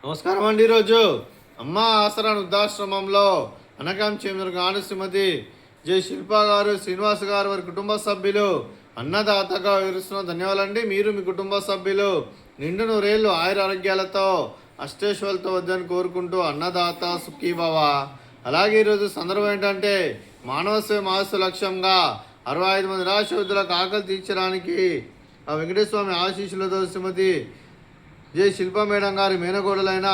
నమస్కారం అండి. ఈరోజు అమ్మ ఆసరా వృద్ధాశ్రమంలో అనకాం చేమూరు గాను శ్రీమతి జె శిల్పా గారు, శ్రీనివాస్ గారు, వారి కుటుంబ సభ్యులు అన్నదాతగా వివరిస్తున్న ధన్యవాదాలండి. మీరు మీ కుటుంబ సభ్యులు నిండు నూరేళ్ళు ఆయుర ఆరోగ్యాలతో అష్టేశ్వరులతో వద్దని కోరుకుంటూ అన్నదాత సుఖీభవ. అలాగే ఈరోజు సందర్భం ఏంటంటే మానవ సేవ మానసు లక్ష్యంగా 65 మంది నిరాశ్రయులకు ఆకలి తీర్చడానికి ఆ వెంకటేశ్వర స్వామి ఆశీస్సులతో శ్రీమతి జె శిల్పా మేడం గారి మేనగోడలైన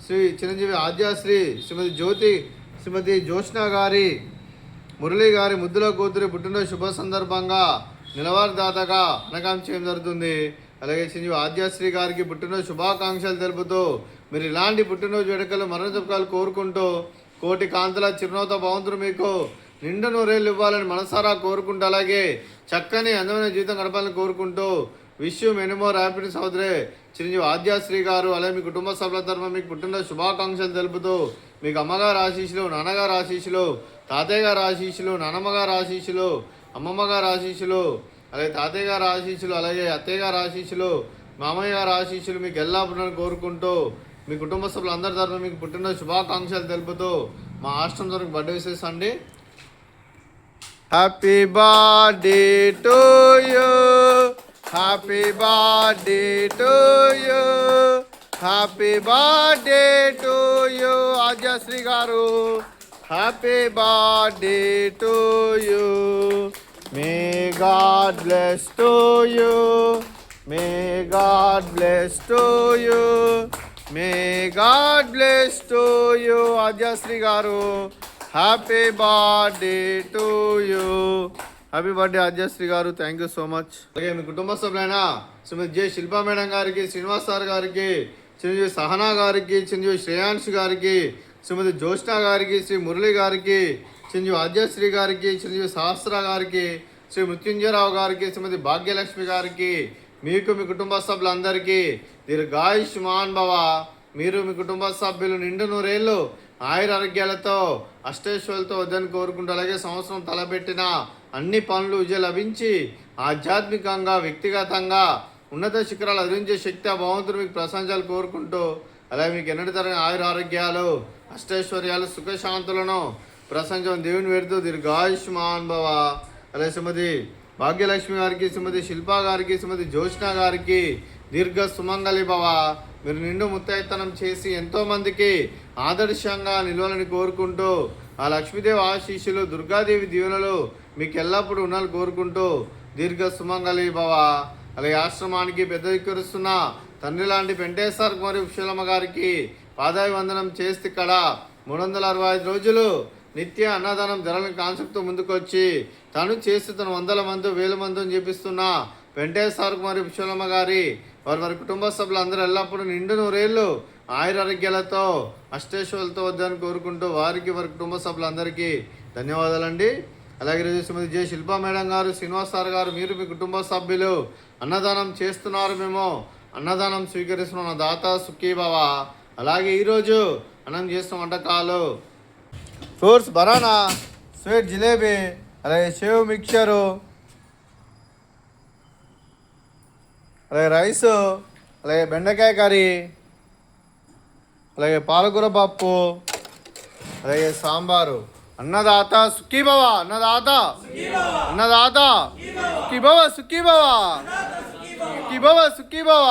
శ్రీ చిరంజీవి ఆద్యాశ్రీ శ్రీమతి జ్యోత్స్న గారి మురళి గారి ముద్దుల కూతురి పుట్టినరోజు శుభ సందర్భంగా నిలవారిదాతగా అనకాం చేయడం జరుగుతుంది. అలాగే చిరంజీవి ఆద్యాశ్రీ గారికి పుట్టినరోజు శుభాకాంక్షలు తెలుపుతూ మీరు ఇలాంటి పుట్టినరోజు వేడుకలు మరణ జపకాలు కోరుకుంటూ కోటి కాంతుల చిరునవ్వుతో భగవంతుడు మీకు నిండు నూరేళ్ళు ఇవ్వాలని మనసారా కోరుకుంటూ అలాగే చక్కని అందమైన జీవితం గడపాలని కోరుకుంటూ wish you many more happiness సోదరే చిరంజీవి ఆద్యాశ్రీ గారు. అలాగే మీ కుటుంబ సభ్యుల తరఫున మీకు పుట్టినరోజు శుభాకాంక్షలు తెలుపుతూ మీకు అమ్మగారు ఆశీస్సులు, నాన్నగారు ఆశీస్సులు, తాతయ్య గారు ఆశీస్సులు, నాన్నమ్మగారు ఆశీస్సులు, అమ్మమ్మ గారు ఆశీస్సులు, అలాగే తాతయ్య గారు ఆశీస్సులు, అలాగే అత్తయ్య గారు ఆశీస్సులు, మామయ్య గారు ఆశీస్సులు మీకు ఎల్లప్పుడూ కోరుకుంటూ మీ కుటుంబ సభ్యులు అందరి తరఫున మీకు పుట్టినరోజు శుభాకాంక్షలు తెలుపుతూ మా ఆశ్రమం తరఫున బర్త్డే విశేషం అండి. Happy birthday to you, happy birthday to you, happy birthday to you Aadyasri garu, happy birthday to you. May god bless to you, may god bless to you, may god bless to you Aadyasri garu. Happy birthday to you. Happy birthday Aadyasri garu. Thank you so much. అలాగే మీ కుటుంబ సభ్యులైన Shrimati J Shilpa madam గారికి, Srinivas sir గారికి, చిరంజీవి సహనా గారికి, చిరంజీవి శ్రేయాంశ్ గారికి, శ్రీమతి జ్యోత్స్న గారికి, శ్రీ మురళి గారికి, చిరంజీవి ఆద్యశ్రీ గారికి, చిరంజీవి సహస్ర గారికి, శ్రీ మృత్యుంజయరావు గారికి, శ్రీమతి భాగ్యలక్ష్మి గారికి, మీకు మీ కుటుంబ సభ్యులందరికీ దీర్ఘాయుష్మాన్ భవ. మీరు మీ కుటుంబ సభ్యులు నిండు నూరేళ్ళు ఆయుర ఆరోగ్యాలతో అష్టేశ్వరులతో వద్దని కోరుకుంటూ అలాగే సంవత్సరం తలపెట్టిన అన్ని పనులు విజయం లభించి ఆధ్యాత్మికంగా వ్యక్తిగతంగా ఉన్నత శిఖరాలు అధించే శక్తి ఆ భగవంతుడు మీకు ప్రశంసలు కోరుకుంటూ అలాగే మీకు ఎన్నటి తరగని ఆయుర ఆరోగ్యాలు అష్టైశ్వర్యాలు సుఖశాంతులను ప్రశంసం దేవుని పెడుతూ దీర్ఘాయుష్మాన్ భవ. అలాగే శ్రీమతి భాగ్యలక్ష్మి గారికి, శ్రీమతి శిల్పా గారికి, శ్రీమతి జ్యోత్స్న గారికి దీర్ఘ సుమంగళి భవ. మీరు నిండు ముత్తైతనం చేసి ఎంతోమందికి ఆదర్శంగా నిలవాలని కోరుకుంటూ ఆ లక్ష్మీదేవి ఆశీస్సులు, దుర్గాదేవి దీవెనలు మీకు ఎల్లప్పుడూ ఉండాలని కోరుకుంటూ దీర్ఘ సుమంగళి భవ. అలాగే ఆశ్రమానికి పెద్ద దిక్కురుస్తున్న తండ్రి లాంటి వెంకటేశ్వర కుమారి విశ్వలమ్మ గారికి పాదాభివందనం చేస్తే ఇక్కడ 365 రోజులు నిత్య అన్నదానం ధరలను కాన్సెప్ట్తో ముందుకొచ్చి తను చేసి తను 100 మంది 1000 మందిని చేపిస్తున్న వెంకటేశ్వర కుమారి విశ్వలమ్మ గారి వారి కుటుంబ సభ్యులందరూ ఎల్లప్పుడూ నిండు నూరేళ్ళు ఆయురారోగ్యాలతో అష్టేశ్వరులతో వద్దని కోరుకుంటూ వారికి వారి కుటుంబ సభ్యులందరికీ ధన్యవాదాలండి. అలాగే ఈరోజు శ్రీమతి జె శిల్పా మేడం గారు, శ్రీనివాస్ సార్ గారు, మీరు మీ కుటుంబ సభ్యులు అన్నదానం చేస్తున్నారు, మేము అన్నదానం స్వీకరిస్తున్న దాత సుఖీభవ. అలాగే ఈరోజు అన్నం చేస్తున్న వంటకాలు ఫ్రూట్స్ బనానా, స్వీట్ జిలేబీ, అలాగే సేవ్ మిక్చరు, అలాగే రైసు, అలాగే బెండకాయ కర్రీ, అలాగే పాలకూర పప్పు, అలాగే సాంబారు. అన్నదాత సుఖీభవ, అన్నదాత అన్నదాత సుఖీభవ, సుఖీభవ, సుఖీభవ, సుఖీభవ.